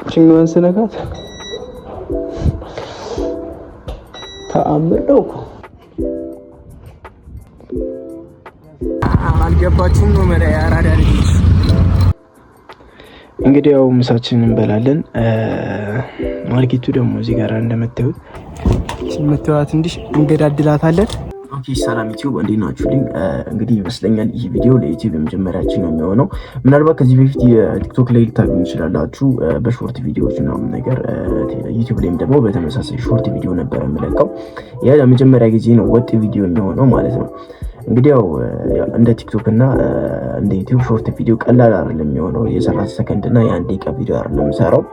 ችኛዋን ስነካት ተአምር ነው እኮ። አልገባችሁም ነው መሪያ ያራዳ ልጅ። እንግዲህ ያው ምሳችንን እንበላለን። ማርኬቱ ደግሞ እዚህ ጋር እንደምታዩት ሲመታዋት እንዲህ እንገዳድላታለን። ኦኬ ሰላም ዩቲዩብ እንዴት ናችሁልኝ? እንግዲህ ይመስለኛል ይህ ቪዲዮ ለዩቲዩብ የመጀመሪያችን ነው የሚሆነው። ምናልባት ከዚህ በፊት የቲክቶክ ላይ ልታገኙ ይችላላችሁ በሾርት ቪዲዮዎች ምናምን ነገር። ዩቲዩብ ላይም ደግሞ በተመሳሳይ ሾርት ቪዲዮ ነበር የምለቀው። ያ ለመጀመሪያ ጊዜ ነው ወጥ ቪዲዮ የሚሆነው ማለት ነው። እንግዲህ ያው እንደ ቲክቶክ እና እንደ ዩቲዩብ ሾርት ቪዲዮ ቀላል አይደለም የሚሆነው። የ30 ሰከንድ እና የ1 ደቂቃ ቪዲዮ አይደለም የምሰራው።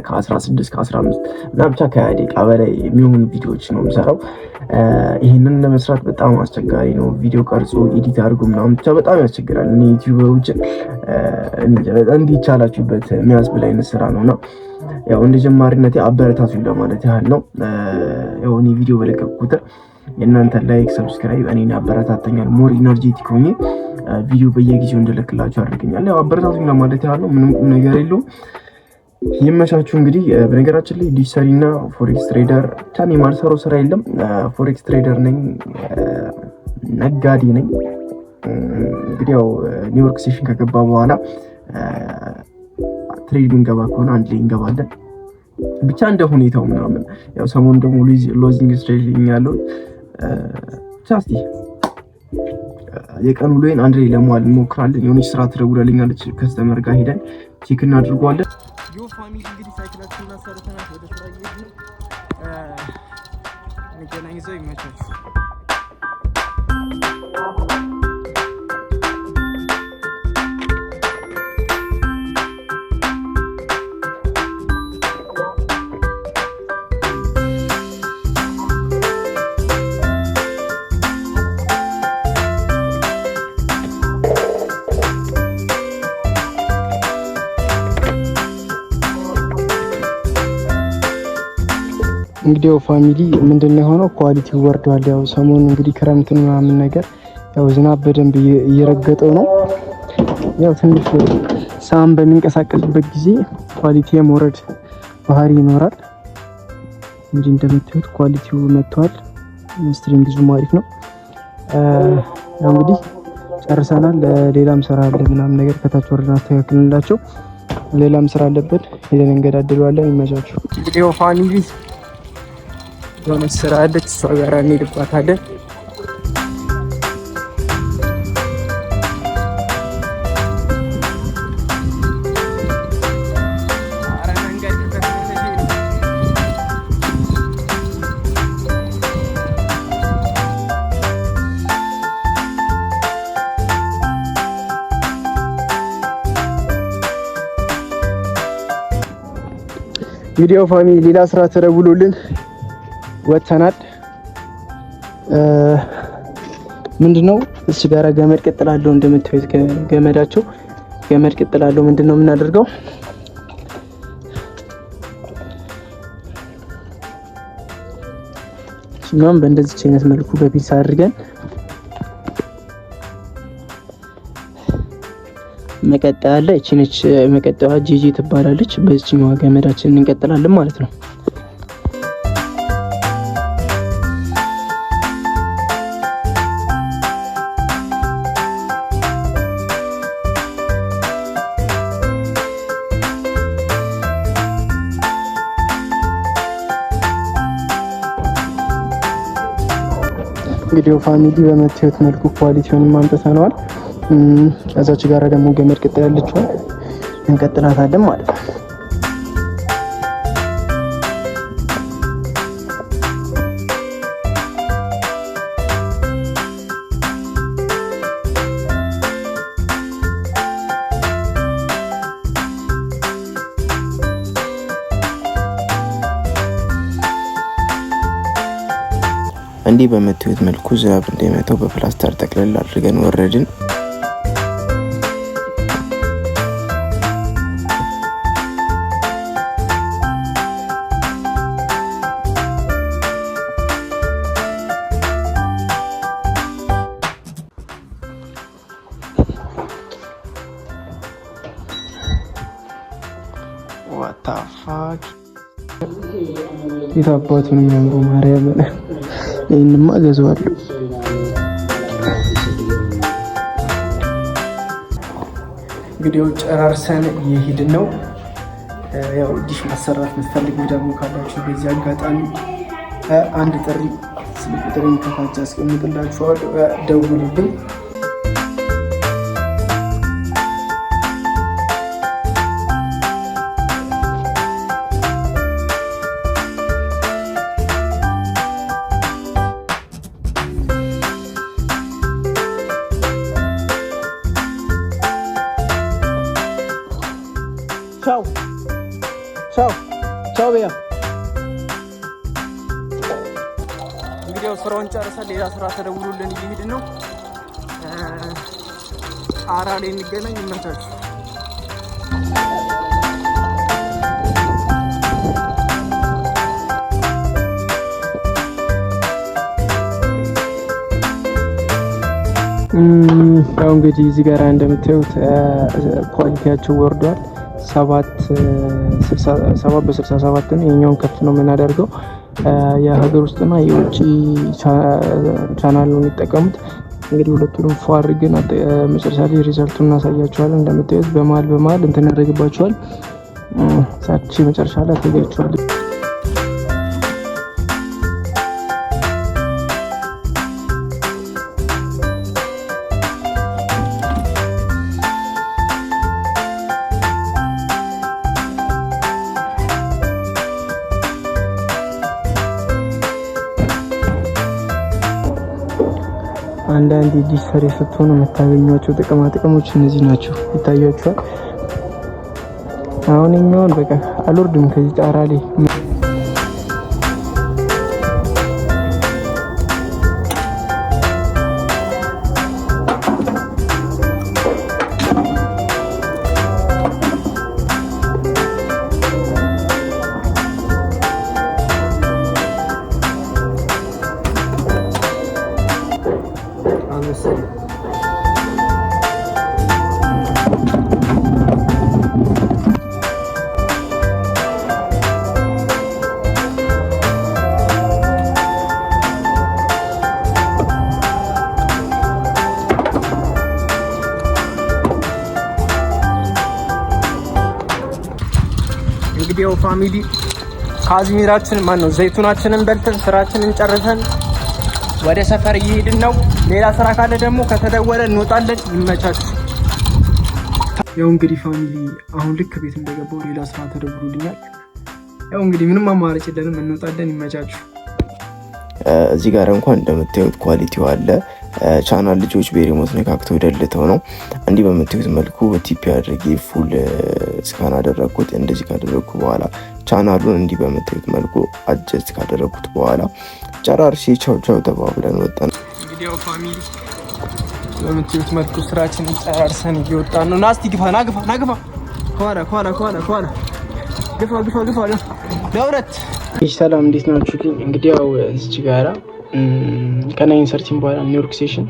ከ16 ከ15 እና ብቻ ከ20 ደቂቃ በላይ የሚሆኑ ቪዲዮዎች ነው የምሰራው። ይህንን ለመስራት በጣም አስቸጋሪ ነው። ቪዲዮ ቀርጾ ኤዲት አድርጎ ምናምን ብቻ በጣም ያስቸግራል። እኔ ዩቲዩበሮችን እንዲቻላችሁበት የሚያስብል አይነት ስራ ነውና ያው እንደ ጀማሪነቴ አበረታቱኝ ለማለት ያህል ነው። ያው እኔ ቪዲዮ በለቀቁ ቁጥር የእናንተ ላይክ፣ ሰብስክራይብ እኔን ያበረታተኛል። ሞር ኢነርጄቲክ ሆኜ ቪዲዮ በየጊዜው እንድለቅላችሁ ያደርገኛል። ያው አበረታቱኝ ለማለት ያህል ነው። ምንም ቁም ነገር የለውም። ይመቻችሁ። እንግዲህ በነገራችን ላይ ዲጂታል እና ፎሬክስ ትሬደር ታን የማልሰራው ስራ የለም። ፎሬክስ ትሬደር ነኝ፣ ነጋዴ ነኝ። እንግዲህ ያው ኒውዮርክ ሴሽን ከገባ በኋላ ትሬድ እንገባ ከሆነ አንድ ላይ እንገባለን። ብቻ እንደ ሁኔታው ምናምን። ያው ሰሞኑን ደግሞ ሎዚንግ ስትሬዲንግ ያለው ቻስቲ የቀን ውሎዬን አንድ ላይ ለመዋል እንሞክራለን። የሆነች ስራ ትደውላለች፣ ከስተመር ጋር ሄደን ቼክ እናድርገዋለን። ዮ ፋሚሊ እንግዲህ ሳይክላችንን አሰርተናል፣ ወደ ስራ እየሄድን እንገናኝ። ዘው ይመቻችሁ። እንግዲህ ፋሚሊ ምንድነው የሆነው? ኳሊቲው ወርዷል። ያው ሰሞኑን እንግዲህ ክረምት ምናምን ነገር ያው ዝናብ በደንብ እየረገጠው ነው። ያው ትንሽ ሳም በሚንቀሳቀስበት ጊዜ ኳሊቲ የመውረድ ባህሪ ይኖራል። እንግዲህ እንደምታዩት ኳሊቲው መጥቷል። ስትሪንግዙም አሪፍ ነው። ያው እንግዲህ ጨርሰናል። ሌላም ስራ አለ ምናምን ነገር ከታች ወርደን አስተካክልንላቸው። ሌላም ስራ አለበት፣ ሄደን እንገዳደለዋለን። ይመቻችሁ። እንግዲህ ፋሚሊ የሆነ ስራ አለች፣ እሷ ጋር እንሄድባታለን። ቪዲዮ ፋሚሊ ሌላ ስራ ተደውሎልን ወተናል። ምንድነው እዚህ ጋር ገመድ ቅጥላለሁ። እንደምታዩት ገመዳቸው ገመድ ቅጥላለሁ። ምንድነው የምናደርገው? እኛም በእንደዚህ አይነት መልኩ በፒስ አድርገን መቀጠያ አለ። እቺ ነች መቀጠያዋ፣ ጂጂ ትባላለች። በዚህኛው ገመዳችንን እንቀጥላለን ማለት ነው። ቪዲዮ ፋሚሊ በመታየት መልኩ ኳሊቲውን ማምጣታናል። ከዛች ጋር ደግሞ ገመድ ቅጥል ያለችው እንቀጥላታለን ማለት ነው። እንዲህ በመታየት መልኩ ዝናብ እንዳይመታው በፕላስተር ጠቅልል አድርገን ወረድን። ዋታ ፋክ የታባቱን የሚያምሩ ማርያም ይሄንማ ገዛዋለሁ። እንግዲህ ጨራርሰን እየሄድን ነው። ያው ዲሽ ማሰራት የምትፈልጉ ደግሞ ካላችሁ በዚህ አጋጣሚ አንድ ጥሪ ስልክ ቁጥሬን ከታች አስቀምጥላችኋለሁ፣ ደውሉልኝ። ቻው ቻው ቻው በያ። እንግዲህ ያው ስራውን ጨርሰን ሌላ ስራ ተደውሎልን እየሄድን ነው። አራ ላይ እንገናኝ። ይመቻችሁ። ያው እንግዲህ እዚህ ጋር እንደምታዩት ኳሊቲያቸው ወርዷል። 7 በ67 ነው። የኛውን ከፍ ነው የምናደርገው። የሀገር ውስጥና የውጭ ቻናል ነው የሚጠቀሙት። እንግዲህ ሁለቱንም ፏር ግን መጨረሻ ላይ ሪዛልቱን እናሳያቸዋለን። እንደምታዩት በመሀል እንትን ያደርግባቸዋል። ሳቺ መጨረሻ ላይ ታያቸዋል። አንዳንድ ዲሽ ሰሪ ስትሆኑ የምታገኟቸው ጥቅማ ጥቅሞች እነዚህ ናቸው። ይታያቸዋል። አሁን እኛውን በቃ አልወርድም ከዚህ ጣራ ላይ እንግዲህ ፋሚሊ ካዝሚራችን ማን ነው ዘይቱናችንን በልተን ስራችንን ጨርሰን ወደ ሰፈር እየሄድን ነው። ሌላ ስራ ካለ ደግሞ ከተደወለ እንወጣለን። ይመቻችሁ። ያው እንግዲህ ፋሚሊ አሁን ልክ ቤት እንደገባው ሌላ ስራ ተደውሎልኛል። ያው እንግዲህ ምንም አማራጭ የለንም፣ እንወጣለን። ይመቻችሁ። እዚህ ጋር እንኳን እንደምታዩት ኳሊቲው አለ። ቻናል ልጆች በሪሞት ነካክተው ደልተው ነው እንዲህ በምታዩት መልኩ ቲፒ አድርጌ ፉል ስካን አደረኩት። እንደዚህ ካደረኩ በኋላ ቻናሉን እንዲህ በምታዩት መልኩ አጀስት ካደረኩት በኋላ ጨራርሼ ቻው ቻው ተባብለን ወጣን። እንግዲህ ያው ፋሚሊ በምታዩት መልኩ ስራችንን ጨራርሰን እየወጣን ነው። ናስቲ ግፋ ናግፋ ኳላ ግፋ ለሁለት። ሰላም እንዴት ናችሁ? እንግዲህ ያው እዚህ ጋራ ከናይን ሰርቲን በኋላ ኒውዮርክ ሴሽን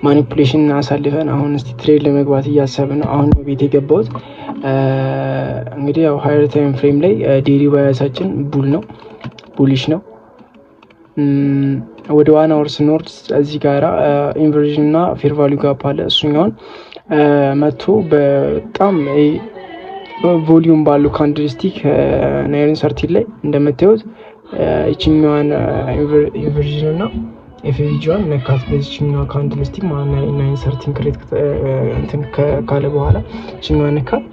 ማኒፑሌሽን አሳልፈን አሁን እስቲ ትሬድ ለመግባት እያሰብን ነው። አሁን ቤት የገባሁት እንግዲህ ያው ሃየር ታይም ፍሬም ላይ ዴሊ ባያሳችን ቡሊሽ ነው። ወደ ዋን አወር ስንወርድ እዚህ ጋራ ኢንቨርዥን እና ፌር ቫልዩ ጋፕ አለ። እሱኛውን መቶ በጣም ቮሊዩም ባለው ካንድልስቲክ ናይን ሰርቲን ላይ እንደምታዩት እቺኛዋን ኢንቨርዥን እና ኤፍቪጂዋን ነካት። በዚህኛው ካንድልስቲክ ናይን ሰርቲን ክሬት እንትን ካለ በኋላ እቺኛዋን ነካት።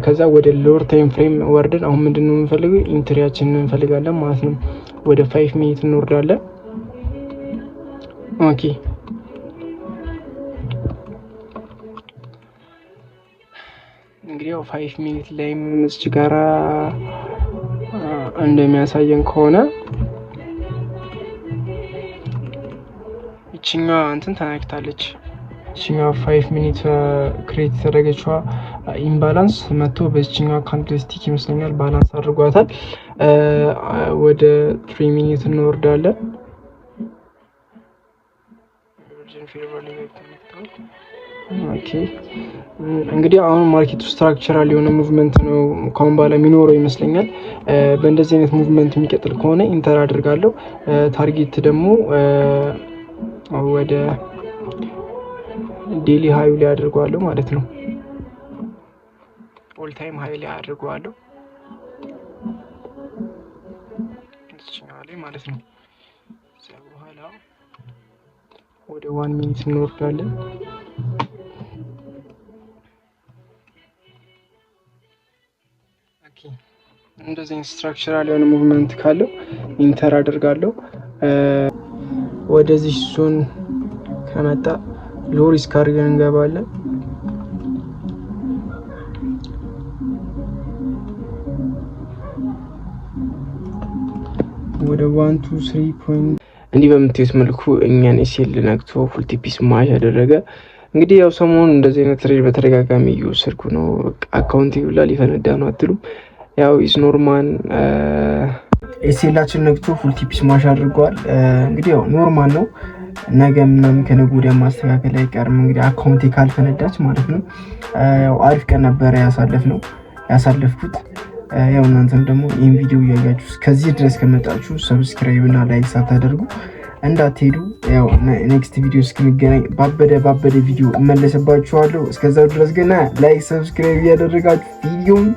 ከዛ ወደ ሎወር ታይም ፍሬም ወርደን አሁን ምንድነው የምንፈልገው? ኢንትሪያችንን እንፈልጋለን ማለት ነው። ወደ 5 ሚኒት እንወርዳለን። ኦኬ እንግዲህ ያው 5 ሚኒት ላይ እዚህ ጋራ እንደሚያሳየን ከሆነ እቺኛዋ እንትን ተነክታለች። እቺኛዋ 5 ሚኒት ክሬት የተደረገችዋ ኢምባላንስ መጥቶ በዚህኛዋ ካንድልስቲክ ይመስለኛል ባላንስ አድርጓታል። ወደ 3 ሚኒት እንወርዳለን። ኦኬ እንግዲህ አሁን ማርኬቱ ስትራክቸራል የሆነ ሙቭመንት ነው ካሁን በኋላ የሚኖረው ይመስለኛል። በእንደዚህ አይነት ሙቭመንት የሚቀጥል ከሆነ ኢንተር አድርጋለሁ። ታርጌት ደግሞ ወደ ዴሊ ሃይ ላይ አድርገዋለሁ ማለት ነው። ኦል ታይም ሃይ ላይ አድርገዋለሁ ማለት ነው። ከዛ በኋላ ወደ 1 ሚኒት እንወርዳለን። ኦኬ እንደዚህ ስትራክቸራል የሆነ ሙቭመንት ካለው ኢንተር አድርጋለሁ። ወደዚህ ዞን ከመጣ ሎ ሪስክ አድርገን እንገባለን። ወደ 1 2 3 ፖይንት እንዲህ በምታዩት መልኩ እኛን ኤስኤል ነክቶ ፉል ቲፒ ስማሽ ያደረገ። እንግዲህ ያው ሰሞኑን እንደዚህ አይነት ትሬድ በተደጋጋሚ እየወሰድኩ ነው። አካውንት ይብላ ሊፈነዳ ነው አትሉም? ያው ኢስ ኖርማል ኤስኤላችን ነክቶ ፉል ቲፒ ስማሽ አድርገዋል። እንግዲህ ያው ኖርማል ነው። ነገ ምናምን ከነገ ወዲያ ማስተካከል አይቀርም። እንግዲህ አካውንቴ ካልፈነዳች ማለት ነው። ያው አሪፍ ቀን ነበረ ያሳለፍኩት። ያው እናንተም ደግሞ ይህን ቪዲዮ እያያችሁ እስከዚህ ድረስ ከመጣችሁ ሰብስክራይብ እና ላይክ ሳታደርጉ እንዳትሄዱ። ያው ኔክስት ቪዲዮ እስክንገናኝ ባበደ ቪዲዮ እመለስባችኋለሁ። እስከዛው ድረስ ግን ላይክ ሰብስክራይብ እያደረጋችሁ ቪዲዮን